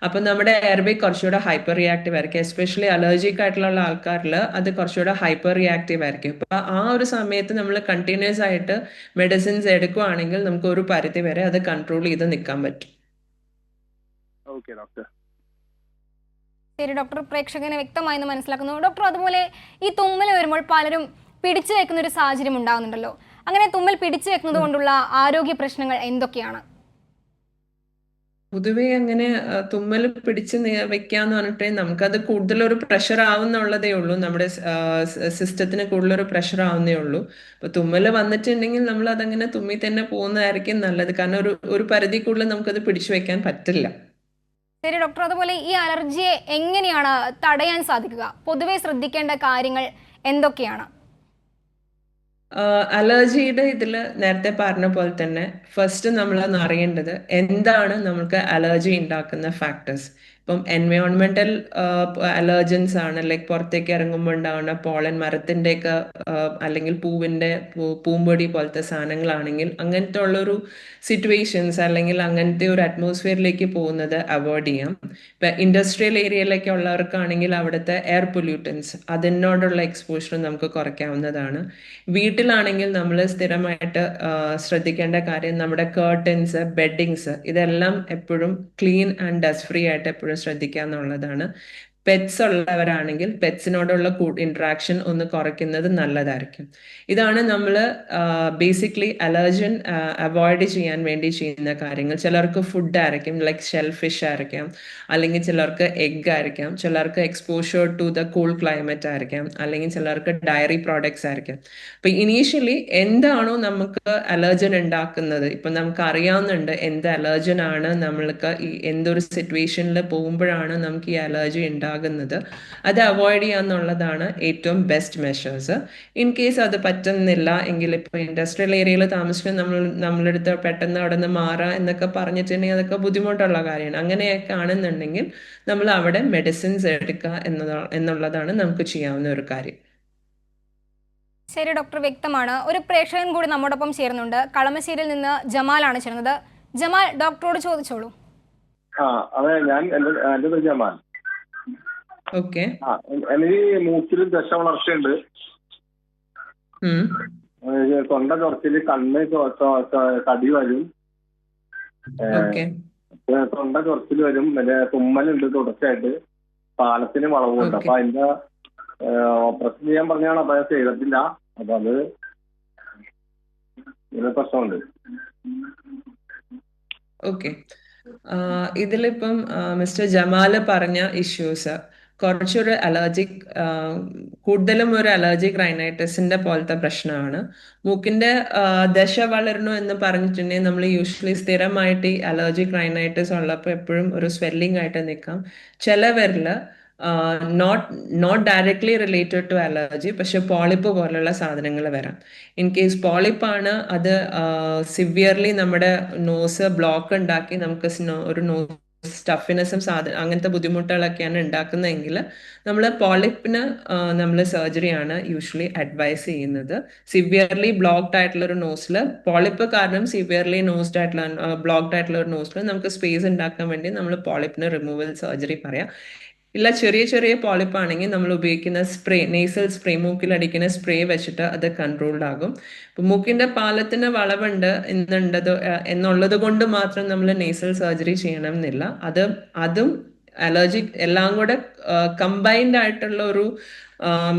[SPEAKER 2] അപ്പൊ നമ്മുടെ എയർവേ കുറച്ചുകൂടെ ഹൈപ്പർ റിയാക്റ്റീവ് ആയിരിക്കും. എസ്പെഷ്യലി അലർജിക് ആയിട്ടുള്ള ആൾക്കാരിൽ അത് കുറച്ചുകൂടെ ഹൈപ്പർ റിയാക്റ്റീവ് ആയിരിക്കും. അപ്പൊ ആ ഒരു സമയത്ത് നമ്മൾ കണ്ടിന്യൂസ് ആയിട്ട് മെഡിസിൻസ് എടുക്കുകയാണെങ്കിൽ നമുക്ക് ഒരു പരിധി വരെ അത് കൺട്രോൾ ചെയ്ത് നിൽക്കാൻ പറ്റും.
[SPEAKER 4] Okay doctor.
[SPEAKER 1] ശരി ഡോക്ടർ, പ്രേക്ഷകനെ വ്യക്തമായി മനസ്സിലാക്കുന്നു. ഡോക്ടർ, അതുപോലെ ഈ തുമ്മൽ വരുമ്പോൾ പലരും പിടിച്ചു വെക്കുന്ന ഒരു സാഹചര്യം ഉണ്ടാകുന്നുണ്ടല്ലോ. അങ്ങനെ തുമ്മൽ പിടിച്ചു വെക്കുന്നത് കൊണ്ടുള്ള ആരോഗ്യ പ്രശ്നങ്ങൾ എന്തൊക്കെയാണ്?
[SPEAKER 2] പൊതുവേ അങ്ങനെ തുമ്മൽ പിടിച്ച് വെക്കാന്ന് പറഞ്ഞിട്ട് നമുക്കത് കൂടുതലൊരു പ്രഷർ ആവുന്നുള്ളതേ ഉള്ളൂ. നമ്മുടെ സിസ്റ്റത്തിന് കൂടുതലൊരു പ്രഷർ ആവുന്നേ ഉള്ളൂ. അപ്പൊ തുമ്മൽ വന്നിട്ടുണ്ടെങ്കിൽ നമ്മൾ അതങ്ങനെ തുമ്മി തന്നെ പോകുന്നതായിരിക്കും നല്ലത്. കാരണം ഒരു പരിധി കൂടുതൽ നമുക്കത് പിടിച്ചു വെക്കാൻ പറ്റില്ല.
[SPEAKER 1] ശരി ഡോക്ടർ, അതുപോലെ ഈ അലർജിയെ എങ്ങനെയാണ് തടയാൻ സാധിക്കുക? പൊതുവെ ശ്രദ്ധിക്കേണ്ട കാര്യങ്ങൾ എന്തൊക്കെയാണ്?
[SPEAKER 2] അലർജിയുടെ ഇതിൽ നേരത്തെ പറഞ്ഞ പോലെ തന്നെ ഫസ്റ്റ് നമ്മൾ അറിയേണ്ടത് എന്താണ് നമുക്ക് അലർജി ഉണ്ടാക്കുന്ന ഫാക്ടേഴ്സ്. ഇപ്പം എൻവയോൺമെന്റൽ അലർജൻസ് ആണ്, ലൈക്ക് പുറത്തേക്ക് ഇറങ്ങുമ്പോൾ ഉണ്ടാവുന്ന പോളൻ, മരത്തിൻ്റെയൊക്കെ അല്ലെങ്കിൽ പൂമ്പൊടി പോലത്തെ സാധനങ്ങളാണെങ്കിൽ അങ്ങനത്തെ ഉള്ളൊരു സിറ്റുവേഷൻസ് അല്ലെങ്കിൽ അങ്ങനത്തെ ഒരു അറ്റ്മോസ്ഫിയറിലേക്ക് പോകുന്നത് അവോയ്ഡ് ചെയ്യാം. ഇപ്പം ഇൻഡസ്ട്രിയൽ ഏരിയയിലൊക്കെ ഉള്ളവർക്കാണെങ്കിൽ അവിടുത്തെ എയർ പൊല്യൂട്ടൻസ് അതിനോടുള്ള എക്സ്പോഷർ നമുക്ക് കുറയ്ക്കാവുന്നതാണ്. വീട്ടിലാണെങ്കിൽ നമ്മൾ സ്ഥിരമായിട്ട് ശ്രദ്ധിക്കേണ്ട കാര്യം നമ്മുടെ കേർട്ടൻസ്, ബെഡിങ്സ് ഇതെല്ലാം എപ്പോഴും ക്ലീൻ ആൻഡ് ഡസ്റ്റ് ഫ്രീ ആയിട്ട് എപ്പോഴും ശ്രദ്ധിക്കുക എന്നുള്ളതാണ്. പെറ്റ്സ് ഉള്ളവരാണെങ്കിൽ പെറ്റ്സിനോടുള്ള ഇന്ററാക്ഷൻ ഒന്ന് കുറയ്ക്കുന്നത് നല്ലതായിരിക്കും. ഇതാണ് നമ്മൾ ബേസിക്കലി അലർജൻ അവോയ്ഡ് ചെയ്യാൻ വേണ്ടി ചെയ്യുന്ന കാര്യങ്ങൾ. ചിലർക്ക് ഫുഡ് ആയിരിക്കും, ലൈക്ക് ഷെൽ ഫിഷ് ആയിരിക്കാം, അല്ലെങ്കിൽ ചിലർക്ക് എഗ് ആയിരിക്കാം, ചിലർക്ക് exposure to the cool climate ആയിരിക്കാം, അല്ലെങ്കിൽ ചിലർക്ക് ഡയറി പ്രോഡക്ട്സ് ആയിരിക്കാം. അപ്പൊ ഇനീഷ്യലി എന്താണോ നമുക്ക് അലർജൻ ഉണ്ടാക്കുന്നത്, ഇപ്പൊ നമുക്ക് അറിയാവുന്നുണ്ട് എന്ത് അലർജൻ ആണ് നമ്മൾക്ക് ഈ എന്തൊരു സിറ്റുവേഷനിൽ പോകുമ്പോഴാണ് നമുക്ക് ഈ അലർജി ഉണ്ടാകുന്നത്, അത് അവോയ്ഡ് ചെയ്യാന്നുള്ളതാണ് ഏറ്റവും ബെസ്റ്റ് മെഷേഴ്സ്. ഇൻ കേസ് അത് പറ്റുന്നില്ല എങ്കിൽ ഇപ്പൊ ഇൻഡസ്ട്രിയൽ ഏരിയയിൽ താമസിക്കുന്ന നമ്മളെടുത്ത് പെട്ടെന്ന് അവിടെ നിന്ന് മാറാം എന്നൊക്കെ പറഞ്ഞിട്ടുണ്ടെങ്കിൽ അതൊക്കെ ബുദ്ധിമുട്ടുള്ള കാര്യമാണ്. അങ്ങനെയൊക്കെ ആണെന്നുണ്ടെങ്കിൽ നമ്മൾ അവിടെ മെഡിസിൻസ് എടുക്കുക എന്നുള്ളതാണ് നമുക്ക് ചെയ്യാവുന്ന ഒരു കാര്യം.
[SPEAKER 1] ശരി ഡോക്ടർ, വ്യക്തമാണ്. ഒരു പ്രേക്ഷകൻ കൂടി നമ്മോടൊപ്പം ചേരുന്നുണ്ട്. കളമശ്ശേരിയിൽ നിന്ന് ജമാലാണ് ചേരുന്നത്. ജമാൽ, ഡോക്ടറോട് ചോദിച്ചോളൂ.
[SPEAKER 5] അതെ, എന്റെ പേര് ജമാൽ.
[SPEAKER 2] ഓക്കെ.
[SPEAKER 5] എനിക്ക് മൂക്കിൽ ദശ വളർച്ചയുണ്ട്, തൊണ്ട ചൊറച്ചില്, കണ്ണ് കടി വരും, തൊണ്ട ചൊറച്ചിൽ വരും, പിന്നെ തുമ്മലുണ്ട് തുടർച്ചയായിട്ട്, പാലത്തിന് വളവുണ്ട്. അപ്പൊ അതിന്റെ ഓപ്പറേഷൻ ചെയ്യാൻ പറഞ്ഞാണ്, അപ്പൊ അത് ചെയ്തിട്ടില്ല. അപ്പൊ അത് ഇങ്ങനെ പ്രശ്നമുണ്ട്.
[SPEAKER 2] ഓക്കെ. ഇതിലിപ്പം മിസ്റ്റർ ജമാല് പറഞ്ഞ ഇഷ്യൂസ് കുറച്ചൊരു അലർജിക്, കൂടുതലും ഒരു അലർജിക് റൈനൈറ്റിസിന്റെ പോലത്തെ പ്രശ്നമാണ്. മൂക്കിന്റെ ദശ വളരണു എന്ന് പറഞ്ഞിട്ടുണ്ടെങ്കിൽ നമ്മൾ യൂഷ്വലി സ്ഥിരമായിട്ട് ഈ അലർജിക് റൈനൈറ്റിസ് ഉള്ളപ്പോൾ എപ്പോഴും ഒരു സ്വെല്ലിംഗ് ആയിട്ട് നിൽക്കാം. ചിലവരില് not directly related to allergy, പക്ഷെ പോളിപ്പ് പോലുള്ള സാധനങ്ങൾ വരാം. ഇൻ കേസ് പോളിപ്പാണ് അത് സിവിയർലി നമ്മുടെ നോസ് ബ്ലോക്ക് ഉണ്ടാക്കി നമുക്ക് ഒരു സ്റ്റഫിനെസ്സും അങ്ങനത്തെ ബുദ്ധിമുട്ടുകളൊക്കെയാണ് ഉണ്ടാക്കുന്നതെങ്കിൽ നമ്മൾ പോളിപ്പിന് നമ്മൾ സർജറിയാണ് യൂഷ്വലി അഡ്വൈസ് ചെയ്യുന്നത്. സിവിയർലി ബ്ലോക്ക്ഡ് ആയിട്ടുള്ള ഒരു നോസിൽ, പോളിപ്പ് കാരണം സിവിയർലി ബ്ലോക്ക്ഡ് ആയിട്ടുള്ള ഒരു നോസിൽ നമുക്ക് സ്പേസ് ഉണ്ടാക്കാൻ വേണ്ടി നമ്മൾ പോളിപ്പിന് റിമൂവൽ സർജറി പറയാം. ഇല്ല, ചെറിയ ചെറിയ പോളിപ്പ് ആണെങ്കിൽ നമ്മൾ ഉപയോഗിക്കുന്ന സ്പ്രേ, നേസൽ സ്പ്രേ, മൂക്കിൽ അടിക്കുന്ന സ്പ്രേ വെച്ചിട്ട് അത് കൺട്രോൾഡ് ആകും. ഇപ്പൊ മൂക്കിന്റെ പാലത്തിന് വളവുണ്ട് എന്നുള്ളത് കൊണ്ട് മാത്രം നമ്മൾ നേസൽ സർജറി ചെയ്യണം എന്നില്ല. അതും അലർജിക് എല്ലാം കൂടെ കമ്പൈൻഡ് ആയിട്ടുള്ള ഒരു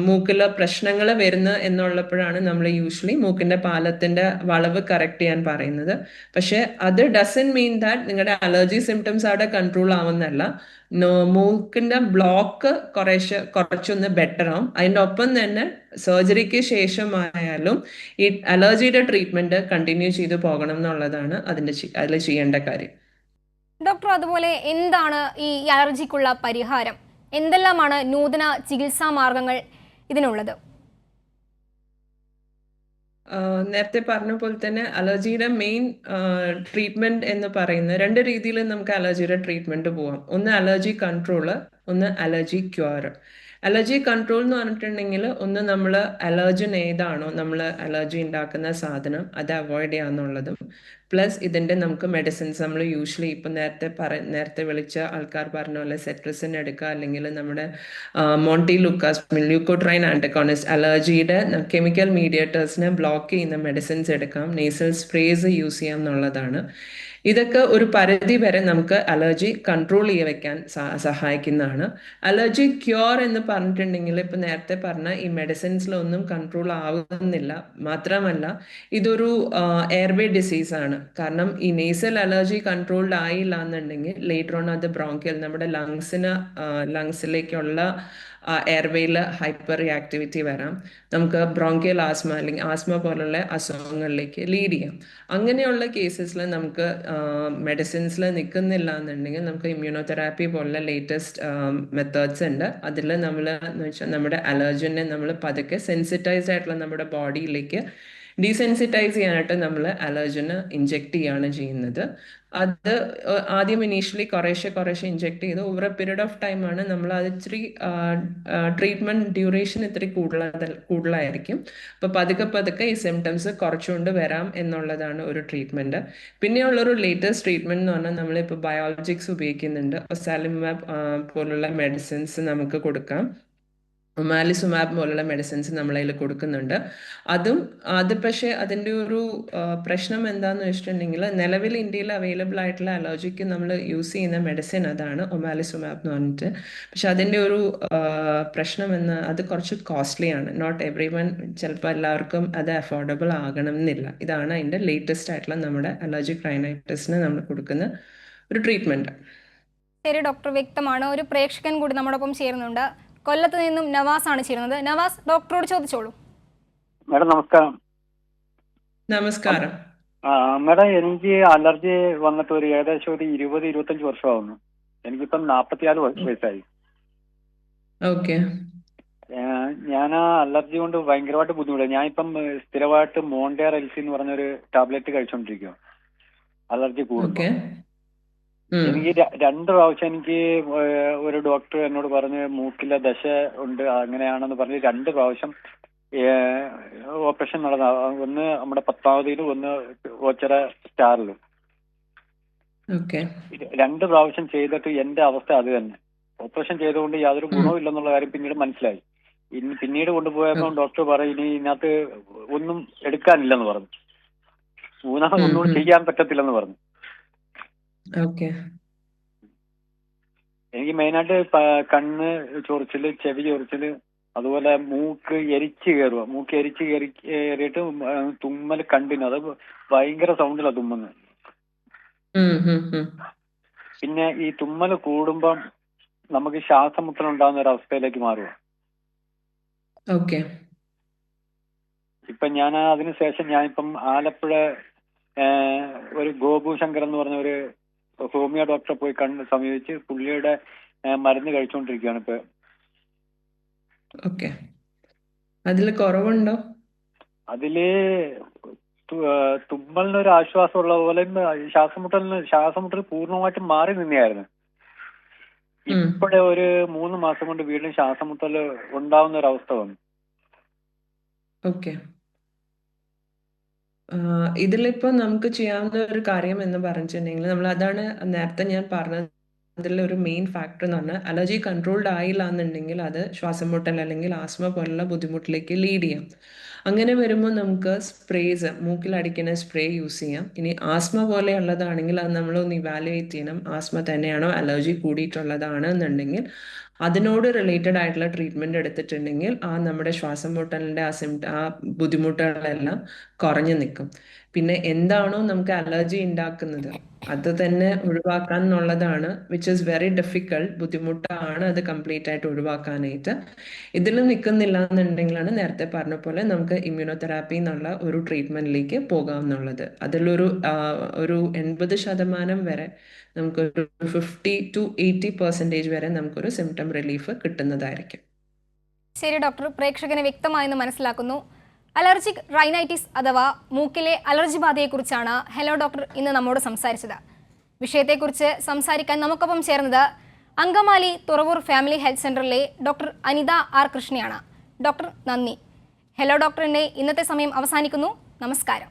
[SPEAKER 2] മൂക്കിലെ പ്രശ്നങ്ങൾ വരുന്ന എന്നുള്ളപ്പോഴാണ് നമ്മൾ യൂഷ്വലി മൂക്കിന്റെ പാലത്തിന്റെ വളവ് കറക്റ്റ് ചെയ്യാൻ പറയുന്നത്. പക്ഷെ അത് ഡസൻ മീൻ ദാറ്റ് നിങ്ങളുടെ അലർജി സിംറ്റംസ് അവിടെ കൺട്രോൾ ആവുന്നല്ല. മൂക്കിന്റെ ബ്ലോക്ക് കുറച്ചൊന്ന് ബെറ്റർ ആവും. അതിൻ്റെ ഒപ്പം തന്നെ സർജറിക്ക് ശേഷമായാലും ഈ അലർജിയുടെ ട്രീറ്റ്മെന്റ് കണ്ടിന്യൂ ചെയ്തു പോകണം എന്നുള്ളതാണ് അതിൽ ചെയ്യേണ്ട കാര്യം.
[SPEAKER 1] ഡോക്ടർ, അതുപോലെ എന്താണ് ഈ അലർജിക്കുള്ള പരിഹാരം? എന്തെല്ലാമാണ് നൂതന ചികിത്സാ മാർഗങ്ങൾ ഇതിനുള്ളത്?
[SPEAKER 2] നേരത്തെ പറഞ്ഞ പോലെ തന്നെ അലർജിയുടെ മെയിൻ ട്രീറ്റ്മെന്റ് എന്ന് പറയുന്നത് രണ്ട് രീതിയിൽ നമുക്ക് അലർജിയുടെ ട്രീറ്റ്മെന്റ് പോവാം. ഒന്ന് അലർജി കൺട്രോള്, ഒന്ന് അലർജി ക്യൂർ. അലർജി കൺട്രോൾ എന്ന് പറഞ്ഞിട്ടുണ്ടെങ്കിൽ ഒന്ന് നമ്മൾ അലർജൻ ഏതാണോ നമ്മൾ അലർജി ഉണ്ടാക്കുന്ന സാധനം അത് അവോയ്ഡ് ചെയ്യാന്നുള്ളതും, പ്ലസ് ഇതിൻ്റെ നമുക്ക് മെഡിസിൻസ് നമ്മൾ യൂഷ്വലി ഇപ്പം നേരത്തെ വിളിച്ച ആൾക്കാർ പറഞ്ഞ പോലെ സെട്രിസിൻ എടുക്കുക, അല്ലെങ്കിൽ നമ്മുടെ മോണ്ടി ലൂക്കാസ് ല്യൂക്കോട്രൈൻ ആന്റഗോണിസ്റ്റ് അലർജിയുടെ കെമിക്കൽ മീഡിയേറ്റേഴ്സിനെ ബ്ലോക്ക് ചെയ്യുന്ന മെഡിസിൻസ് എടുക്കാം, നേസൽ സ്പ്രേസ് യൂസ് ചെയ്യാം എന്നുള്ളതാണ്. ഇതൊക്കെ ഒരു പരിധി വരെ നമുക്ക് അലർജി കൺട്രോൾ ചെയ്ത് വെക്കാൻ സഹായിക്കുന്നതാണ്. അലർജി ക്യൂർ എന്ന് പറഞ്ഞിട്ടുണ്ടെങ്കിൽ ഇപ്പം നേരത്തെ പറഞ്ഞ ഈ മെഡിസിൻസിലൊന്നും കൺട്രോൾ ആവുന്നില്ല. മാത്രമല്ല ഇതൊരു എയർവേ ഡിസീസാണ്. കാരണം ഈ നേസൽ അലർജി കൺട്രോൾഡ് ആയില്ല എന്നുണ്ടെങ്കിൽ ലേറ്റർ ഓൺ അത് ബ്രോങ്കിയൽ നമ്മുടെ ലങ്സിലേക്കുള്ള എയർവേയിൽ ഹൈപ്പർ റിയാക്ടിവിറ്റി വരാം. നമുക്ക് ബ്രോങ്കിയൽ ആസ്മ അല്ലെങ്കിൽ ആസ്മ പോലുള്ള അസുഖങ്ങളിലേക്ക് ലീഡ് ചെയ്യാം. അങ്ങനെയുള്ള കേസസിൽ നമുക്ക് മെഡിസിൻസിൽ നിൽക്കുന്നില്ല എന്നുണ്ടെങ്കിൽ നമുക്ക് ഇമ്മ്യൂണോതെറാപ്പി പോലുള്ള ലേറ്റസ്റ്റ് മെത്തേഡ്സ് ഉണ്ട്. അതിൽ നമ്മൾ എന്ന് വെച്ചാൽ നമ്മുടെ അലർജനെ നമ്മൾ പതുക്കെ സെൻസിറ്റൈസ്ഡ് ആയിട്ടുള്ള നമ്മുടെ ബോഡിയിലേക്ക് ഡീസെൻസിറ്റൈസ് ചെയ്യാനായിട്ട് നമ്മൾ അലർജന് ഇഞ്ചെക്ട് ചെയ്യാണ് ചെയ്യുന്നത്. അത് ആദ്യം ഇനീഷ്യലി കുറേശ്ശെ ഇഞ്ചെക്ട് ചെയ്ത് ഓവർ എ പീരീഡ് ഓഫ് ടൈമാണ് നമ്മൾ അത് ഇച്ചിരി ട്രീറ്റ്മെന്റ് ഡ്യൂറേഷൻ ഇത്തിരി കൂടുതലായിരിക്കും. അപ്പോൾ പതുക്കെ ഈ സിംറ്റംസ് കുറച്ചുകൊണ്ട് വരാം എന്നുള്ളതാണ് ഒരു ട്രീറ്റ്മെന്റ്. പിന്നെയുള്ളൊരു ലേറ്റസ്റ്റ് ട്രീറ്റ്മെന്റ് എന്ന് പറഞ്ഞാൽ നമ്മളിപ്പോൾ ബയോളജിക്സ് ഉപയോഗിക്കുന്നുണ്ട്. ഒസാലിമാബ് പോലുള്ള മെഡിസിൻസ് നമുക്ക് കൊടുക്കാം. ഒമാലിസുമാബ് പോലുള്ള മെഡിസിൻസ് നമ്മളതിൽ കൊടുക്കുന്നുണ്ട്. അത് പക്ഷേ അതിൻ്റെ ഒരു പ്രശ്നം എന്താണെന്ന് വെച്ചിട്ടുണ്ടെങ്കിൽ നിലവിൽ ഇന്ത്യയിൽ അവൈലബിൾ ആയിട്ടുള്ള അലർജിക്ക് നമ്മൾ യൂസ് ചെയ്യുന്ന മെഡിസിൻ അതാണ് ഒമാലിസുമാബ് എന്ന് പറഞ്ഞിട്ട്. പക്ഷെ അതിൻ്റെ ഒരു പ്രശ്നം അത് കുറച്ച് കോസ്റ്റ്ലി ആണ്. നോട്ട് എവറി വൺ, ചിലപ്പോൾ എല്ലാവർക്കും അത് അഫോർഡബിൾ ആകണം എന്നില്ല. ഇതാണ് അതിൻ്റെ ലേറ്റസ്റ്റ് ആയിട്ടുള്ള നമ്മുടെ അലർജിക് റൈനൈറ്റിസിന് നമ്മൾ കൊടുക്കുന്ന ഒരു ട്രീറ്റ്മെൻറ്റ്.
[SPEAKER 1] ശരി ഡോക്ടർ, വ്യക്തമാണ്. ഒരു പ്രേക്ഷകൻ കൂടി നമ്മോടൊപ്പം ചേരുന്നുണ്ട്. കൊല്ലത്ത് നിന്നും നവാസ് ആണ് ചേരുന്നത്. നവാസ്, ഡോക്ടറോട് ചോദിച്ചോളൂ.
[SPEAKER 6] മാഡം നമസ്കാരം.
[SPEAKER 2] നമസ്കാരം.
[SPEAKER 6] മാഡം, എനിക്ക് അലർജി വന്നിട്ട് ഏകദേശം 20-25 വർഷമാവുന്നു. എനിക്കിപ്പം 44 വയസ്സായി.
[SPEAKER 2] ഓക്കെ.
[SPEAKER 6] ഞാൻ ആ അലർജി കൊണ്ട് ഭയങ്കരമായിട്ട് ബുദ്ധിമുട്ടാണ്. ഞാനിപ്പം സ്ഥിരമായിട്ട് മോണ്ടേർ എൽസി എന്ന് പറഞ്ഞൊരു ടാബ്ലറ്റ് കഴിച്ചോണ്ടിരിക്കുക അലർജി കൂടുമ്പോൾ. എനിക്ക് 2 പ്രാവശ്യം എനിക്ക് ഒരു ഡോക്ടർ എന്നോട് പറഞ്ഞ് മൂക്കിലെ ദശ ഉണ്ട്, അങ്ങനെയാണെന്ന് പറഞ്ഞ് 2 പ്രാവശ്യം ഓപ്പറേഷൻ നടന്ന. ഒന്ന് നമ്മുടെ പത്മാവതിയിലും ഒന്ന് ഓച്ചറ സ്റ്റാറിലും. 2 പ്രാവശ്യം ചെയ്തിട്ട് എന്റെ അവസ്ഥ അത് തന്നെ. ഓപ്പറേഷൻ ചെയ്തുകൊണ്ട് യാതൊരു ഗുണവും ഇല്ലെന്നുള്ള കാര്യം പിന്നീട് മനസ്സിലായി. പിന്നീട് കൊണ്ടുപോയപ്പോൾ ഡോക്ടർ പറയും ഇനി ഇതിനകത്ത് ഒന്നും എടുക്കാനില്ലെന്ന് പറഞ്ഞു. ഒന്നും ചെയ്യാൻ പറ്റത്തില്ലെന്ന് പറഞ്ഞു. എനിക്ക് മെയിനായിട്ട് കണ്ണ് ചൊറിച്ചില്, ചെവി ചൊറിച്ചില്, അതുപോലെ മൂക്ക് എരിച്ച് കയറുക. മൂക്ക് എരിച്ച് കയറിയിട്ട് തുമ്മൽ കണ്ടിന്യൂ. അത് ഭയങ്കര സൗണ്ടിലാണ് തുമ്മുന്നത്. പിന്നെ ഈ തുമ്മൽ കൂടുമ്പം നമുക്ക് ശ്വാസം മുട്ടലുണ്ടാകുന്ന ഒരു അവസ്ഥയിലേക്ക് മാറുക. ഇപ്പൊ ഞാൻ അതിനുശേഷം ഞാനിപ്പം ആലപ്പുഴ ഒരു ഗോപു ശങ്കർ എന്ന് പറഞ്ഞ ഒരു ഹോമിയോ ഡോക്ടറെ പോയി സമീപിച്ച് പുള്ളിയുടെ മരുന്ന് കഴിച്ചുകൊണ്ടിരിക്കുകയാണ് ഇപ്പൊ.
[SPEAKER 2] അതില് കുറവുണ്ടോ?
[SPEAKER 6] അതില് തുമ്മലിനൊരു ആശ്വാസമുള്ള പോലെ ശ്വാസമുട്ടൽ പൂർണ്ണമായിട്ടും മാറി നിന്നെയായിരുന്നു. ഇപ്പോഴെ ഒരു 3 മാസം കൊണ്ട് വീണ്ടും ശ്വാസമുട്ടൽ ഉണ്ടാവുന്ന ഒരു അവസ്ഥ വന്നു.
[SPEAKER 2] ഇതിലിപ്പോ നമുക്ക് ചെയ്യാവുന്ന ഒരു കാര്യം എന്ന് പറഞ്ഞിട്ടുണ്ടെങ്കിൽ അതാണ് നേരത്തെ ഞാൻ പറഞ്ഞത്. അതിലൊരു മെയിൻ ഫാക്ടർ എന്ന് പറഞ്ഞാൽ അലർജി കൺട്രോൾഡ് ആയില്ല എന്നുണ്ടെങ്കിൽ അത് ശ്വാസം മുട്ടൽ അല്ലെങ്കിൽ ആസ്മ പോലുള്ള ബുദ്ധിമുട്ടിലേക്ക് ലീഡ് ചെയ്യാം. അങ്ങനെ വരുമ്പോൾ നമുക്ക് സ്പ്രേസ്, മൂക്കിലടിക്കുന്ന സ്പ്രേ യൂസ് ചെയ്യാം. ഇനി ആസ്മ പോലെയുള്ളതാണെങ്കിൽ അത് നമ്മളൊന്ന് ഇവാലുവേറ്റ് ചെയ്യണം. ആസ്മ തന്നെയാണോ അലർജി കൂടിയിട്ടുള്ളതാണ് എന്നുണ്ടെങ്കിൽ അതിനോട് റിലേറ്റഡ് ആയിട്ടുള്ള ട്രീറ്റ്മെന്റ് എടുത്തിട്ടുണ്ടെങ്കിൽ നമ്മുടെ ശ്വാസം മുട്ടലിന്റെ ആ ബുദ്ധിമുട്ടുകളെല്ലാം കുറഞ്ഞു നിൽക്കും. പിന്നെ എന്താണോ നമുക്ക് അലർജി ഉണ്ടാക്കുന്നത് അത് തന്നെ ഒഴിവാക്കാൻ എന്നുള്ളതാണ്, വിച്ച് ഈസ് വെരി ഡിഫിക്കൾട്ട്. ബുദ്ധിമുട്ടാണ് അത് കംപ്ലീറ്റ് ആയിട്ട് ഒഴിവാക്കാനായിട്ട്. ഇതിൽ നിൽക്കുന്നില്ല എന്നുണ്ടെങ്കിലാണ് നേരത്തെ പറഞ്ഞ പോലെ നമുക്ക് ഇമ്മ്യൂണോതെറാപ്പി എന്നുള്ള ഒരു ട്രീറ്റ്മെന്റിലേക്ക് പോകാമെന്നുള്ളത്. അതിലൊരു 80% വരെ നമുക്കൊരു 50 to 80% വരെ നമുക്കൊരു സിംറ്റം റിലീഫ് കിട്ടുന്നതായിരിക്കും.
[SPEAKER 1] ശരി ഡോക്ടർ, പ്രേക്ഷകനെ വ്യക്തമായെന്ന് മനസ്സിലാക്കുന്നു. അലർജിക് റൈനൈറ്റിസ് അഥവാ മൂക്കിലെ അലർജി ബാധയെക്കുറിച്ചാണ് ഹലോ ഡോക്ടർ ഇന്ന് നമ്മോട് സംസാരിച്ചത്. വിഷയത്തെക്കുറിച്ച് സംസാരിക്കാൻ നമുക്കൊപ്പം ചേർന്നത് അങ്കമാലി തുറവൂർ ഫാമിലി ഹെൽത്ത് സെന്ററിലെ ഡോക്ടർ അനിത ആർ കൃഷ്ണയാണ്. ഡോക്ടർ നന്ദി. ഹലോ ഡോക്ടറിന്റെ ഇന്നത്തെ സമയം അവസാനിക്കുന്നു. നമസ്കാരം.